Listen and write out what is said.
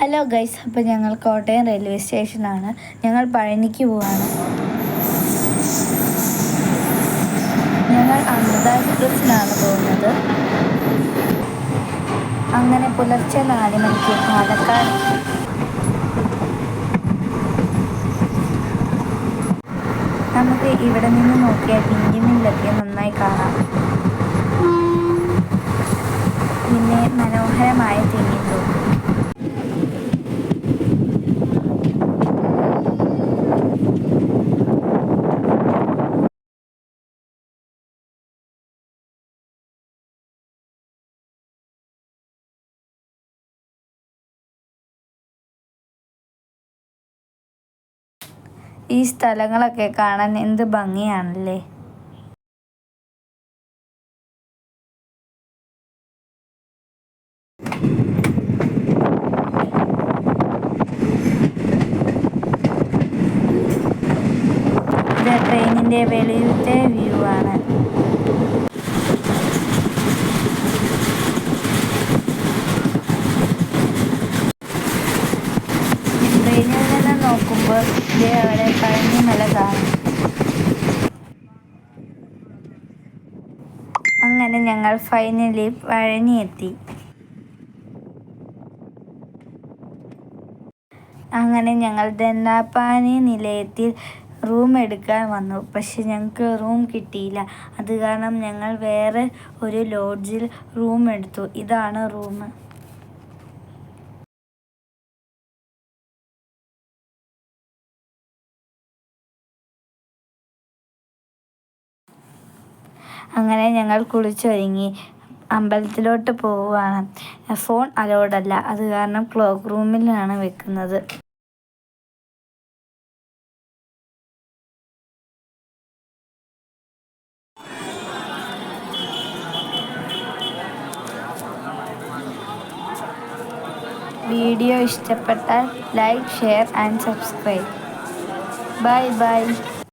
Hello guys, അപ്പോൾ ഞങ്ങൾ Kottayam railway സ്റ്റേഷനാണ്. ഞങ്ങൾ പഴനിക്ക് പോവാണ്. ഞങ്ങൾ അമൃത എക്സ്പ്രസ്സിനാണ് പോകുന്നത്. അങ്ങനെ പുലർച്ചെ 4 മണിക്ക് പാലക്കാട്. നമുക്ക് ഇവിടെ നിന്ന് നോക്കിയാൽ ഇഞ്ചിമില്ലൊക്കെ നന്നായി കാണാം. പിന്നെ മനോഹരമായ തെങ്ങിൻ തോപ്പ്. ഈ സ്ഥലങ്ങളൊക്കെ കാണാൻ എന്ത് ഭംഗിയാണല്ലേ. ഇത് ട്രെയിനിൻ്റെ വെളിയിലത്തെ വ്യൂ ആണ്. ട്രെയിനിൽ നിന്ന് നോക്കുമ്പോൾ അവിടെ പഴനിമല കാണും. അങ്ങനെ ഞങ്ങൾ ഫൈനലി പഴനി എത്തി. അങ്ങനെ ഞങ്ങൾ ദന്നാപ്പാനി നിലയത്തിൽ റൂം എടുക്കാൻ വന്നു. പക്ഷെ ഞങ്ങൾക്ക് റൂം കിട്ടിയില്ല. അത് കാരണം ഞങ്ങൾ വേറെ ഒരു ലോഡ്ജിൽ റൂം എടുത്തു. ഇതാണ് റൂം. അങ്ങനെ ഞങ്ങൾ കുളിച്ചൊരുങ്ങി അമ്പലത്തിലോട്ട് പോവുകയാണ്. ഫോൺ അലൗഡല്ല, അത് കാരണം ക്ലോക്ക് റൂമിലാണ് വെക്കുന്നത്. വീഡിയോ ഇഷ്ടപ്പെട്ടാൽ like, share and subscribe. Bye bye.